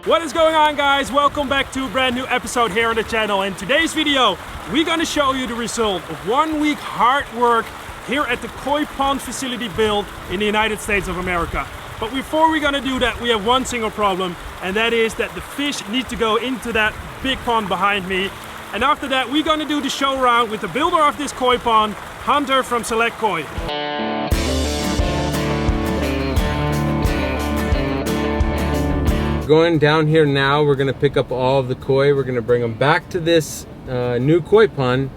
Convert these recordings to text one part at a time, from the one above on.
What is going on, guys? Welcome back to a brand new episode here on the channel. In today's video, we're gonna show you the result of 1 week hard work here at the koi pond facility built in the United States of America. But before we're gonna do that, we have one single problem, and that is that the fish need to go into that big pond behind me. And after that, we're gonna do the show round with the builder of this koi pond, Hunter from Select Koi. Going down here now, we're gonna pick up all of the koi. We're gonna bring them back to this new koi pond,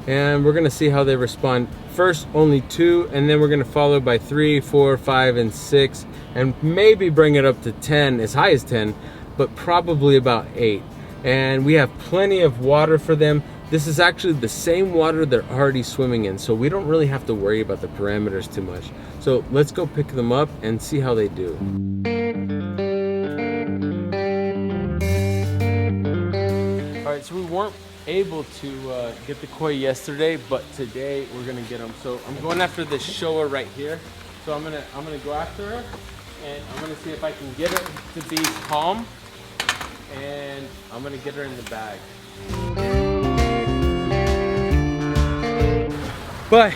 and we're gonna see how they respond. First, only 2, and then we're gonna follow by 3, 4, 5, and 6, and maybe bring it up to 10, as high as 10, but probably about 8. And we have plenty of water for them. This is actually the same water they're already swimming in, so we don't really have to worry about the parameters too much. So let's go pick them up and see how they do. So we weren't able to get the koi yesterday, but today we're gonna get them. So I'm going after this shower right here. So I'm gonna go after her, and I'm gonna see if I can get her to be calm, and I'm gonna get her in the bag. But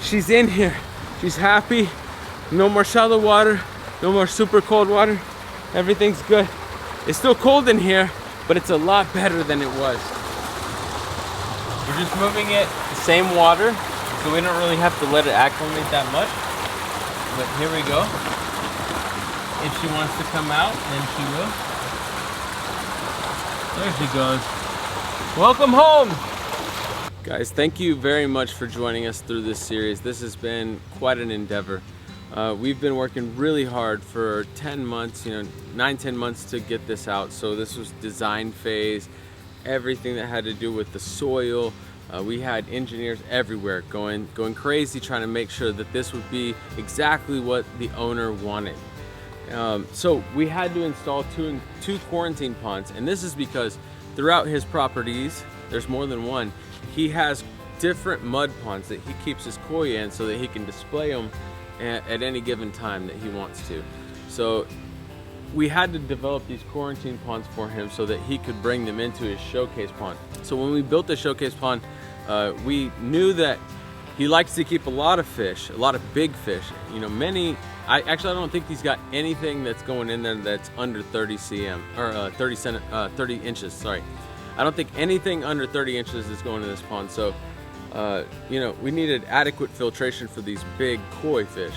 she's in here. She's happy. No more shallow water. No more super cold water. Everything's good. It's still cold in here, but it's a lot better than it was. We're just moving it the same water, so we don't really have to let it acclimate that much. But here we go. If she wants to come out, then she will. There she goes. Welcome home! Guys, thank you very much for joining us through this series. This has been quite an endeavor. We've been working really hard for 10 months, 9-10 months to get this out. So this was design phase, everything that had to do with the soil. We had engineers everywhere going crazy trying to make sure that this would be exactly what the owner wanted. So we had to install two quarantine ponds, and this is because throughout his properties, there's more than one, he has different mud ponds that he keeps his koi in so that he can display them at any given time that he wants to. So we had to develop these quarantine ponds for him so that he could bring them into his showcase pond. So when we built the showcase pond, we knew that he likes to keep a lot of fish, a lot of big fish. I don't think he's got anything that's going in there that's under 30 cm or 30 inches. Sorry, I don't think anything under 30 inches is going in this pond. So we needed adequate filtration for these big koi fish.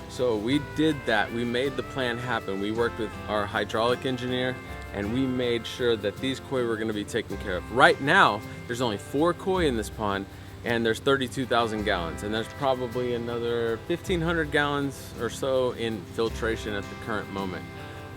So we did that. We made the plan happen. We worked with our hydraulic engineer, and we made sure that these koi were going to be taken care of. Right now, there's only 4 koi in this pond, and there's 32,000 gallons, and there's probably another 1,500 gallons or so in filtration at the current moment.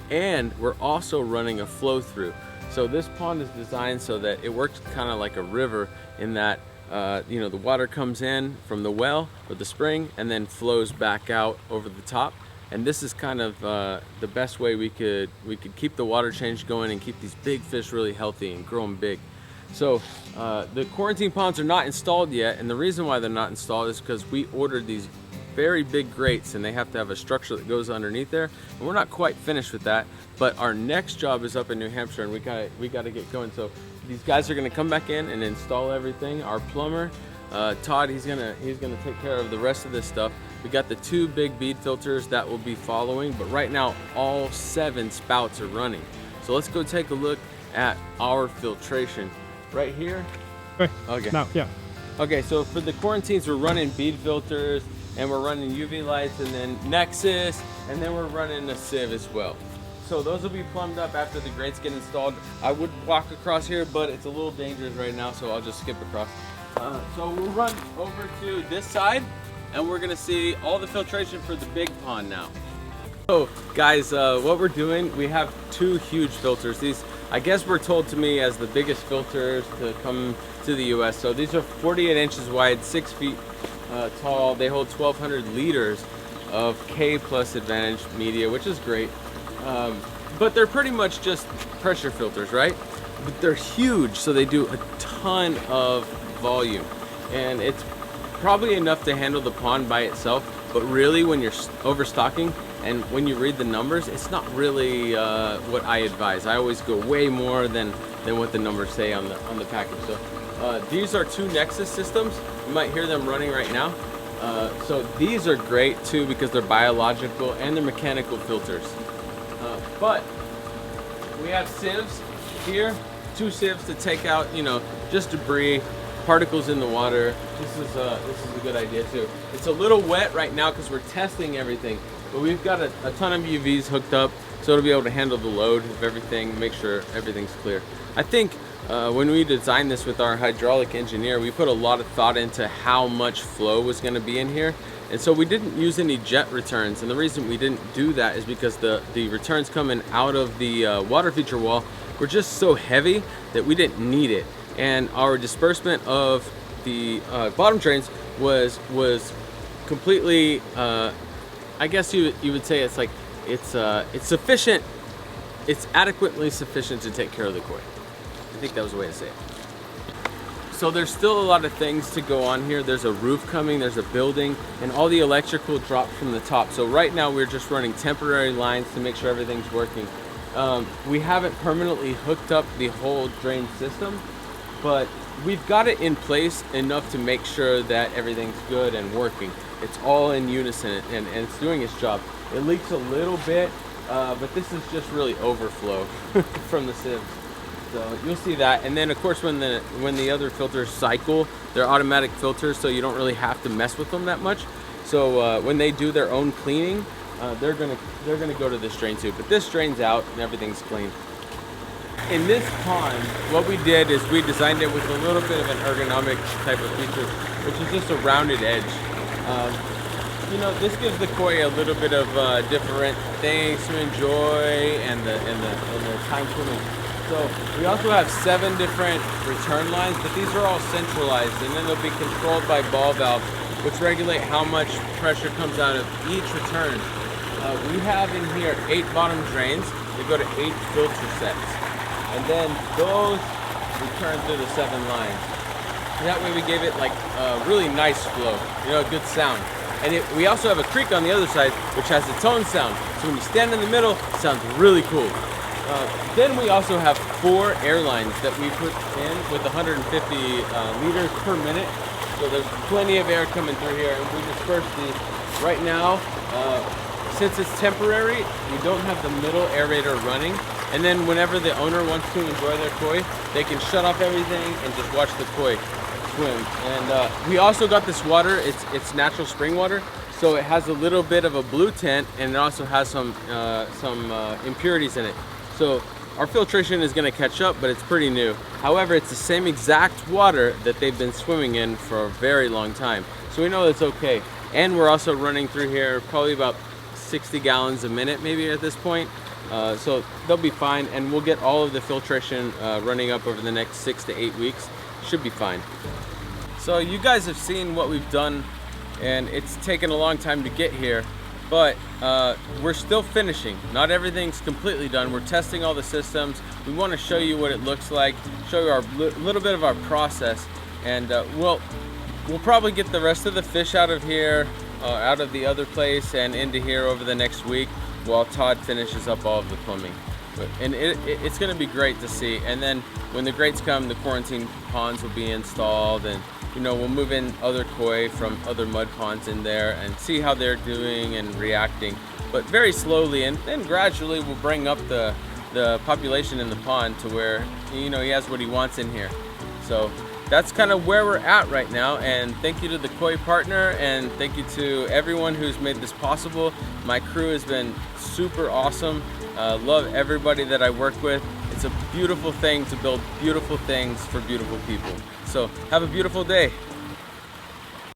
And we're also running a flow through. So this pond is designed so that it works kind of like a river in that the water comes in from the well or the spring and then flows back out over the top. And this is kind of the best way we could keep the water change going and keep these big fish really healthy and grow them big. So the quarantine ponds are not installed yet, and the reason why they're not installed is because we ordered these very big grates, and they have to have a structure that goes underneath there, and we're not quite finished with that. But our next job is up in New Hampshire, and we got to get going. So these guys are going to come back in and install everything. Our plumber, Todd, he's gonna take care of the rest of this stuff. We got the 2 big bead filters that will be following, but right now all 7 spouts are running. So let's go take a look at our filtration right here. Okay. Now, yeah. Okay, so for the quarantines, we're running bead filters, and we're running UV lights, and then Nexus, and then we're running a sieve as well. So those will be plumbed up after the grates get installed. I would walk across here, but it's a little dangerous right now, so I'll just skip across. So we'll run over to this side, and we're gonna see all the filtration for the big pond now. So guys, what we're doing, we have 2 huge filters. These, I guess, were told to me as the biggest filters to come to the US. So these are 48 inches wide, 6 feet tall. They hold 1,200 liters of K+ Advantage media, which is great. But they're pretty much just pressure filters, right? But they're huge, so they do a ton of volume, and it's probably enough to handle the pond by itself. But really, when you're overstocking And when you read the numbers, it's not really what I advise. I always go way more than what the numbers say on the package. So these are 2 Nexus systems. You might hear them running right now. So these are great too because they're biological and they're mechanical filters. But we have sieves here, 2 sieves to take out, you know, just debris, particles in the water. This is a good idea too. It's a little wet right now because we're testing everything, but we've got a ton of UVs hooked up, so it'll be able to handle the load of everything, make sure everything's clear. I think when we designed this with our hydraulic engineer, we put a lot of thought into how much flow was going to be in here. And so we didn't use any jet returns, and the reason we didn't do that is because the returns coming out of the water feature wall were just so heavy that we didn't need it. And our disbursement of the bottom drains was completely, I guess you would say it's sufficient, it's adequately sufficient to take care of the koi. I think that was the way to say it. So there's still a lot of things to go on here. There's a roof coming, there's a building, and all the electrical drops from the top. So right now we're just running temporary lines to make sure everything's working. We haven't permanently hooked up the whole drain system, but we've got it in place enough to make sure that everything's good and working. It's all in unison and it's doing its job. It leaks a little bit, but this is just really overflow from the sieves. So you'll see that. And then of course when the other filters cycle, they're automatic filters, so you don't really have to mess with them that much. So when they do their own cleaning, they're gonna go to this drain too. But this drains out and everything's clean. In this pond, what we did is we designed it with a little bit of an ergonomic type of feature, which is just a rounded edge. You know, this gives the koi a little bit of different things to enjoy and the time swimming. So we also have 7 different return lines, but these are all centralized, and then they'll be controlled by ball valves, which regulate how much pressure comes out of each return. We have in here 8 bottom drains. They go to 8 filter sets, and then those return through the 7 lines. And that way we gave it like a really nice flow, you know, a good sound. And we also have a creek on the other side, which has its own sound. So when you stand in the middle, it sounds really cool. Then we also have 4 air lines that we put in with 150 liters per minute. So there's plenty of air coming through here, and we disperse these. Right now, since it's temporary, we don't have the middle aerator running. And then whenever the owner wants to enjoy their koi, they can shut off everything and just watch the koi swim. And we also got this water, it's natural spring water. So it has a little bit of a blue tint, and it also has some impurities in it. So our filtration is going to catch up, but it's pretty new. However, it's the same exact water that they've been swimming in for a very long time. So we know it's okay. And we're also running through here probably about 60 gallons a minute maybe at this point. So they'll be fine, and we'll get all of the filtration running up over the next 6 to 8 weeks. Should be fine. So you guys have seen what we've done, and it's taken a long time to get here. But we're still finishing. Not everything's completely done. We're testing all the systems. We want to show you what it looks like, show you our little bit of our process, and we'll probably get the rest of the fish out of here, out of the other place, and into here over the next week while Todd finishes up all of the plumbing. And it's going to be great to see. And then when the grates come, the quarantine ponds will be installed, and you know, we'll move in other koi from other mud ponds in there and see how they're doing and reacting. But very slowly and then gradually we'll bring up the population in the pond to where, you know, he has what he wants in here. So that's kind of where we're at right now, and thank you to the koi partner, and thank you to everyone who's made this possible. My crew has been super awesome. Love everybody that I work with. It's a beautiful thing to build beautiful things for beautiful people. So have a beautiful day.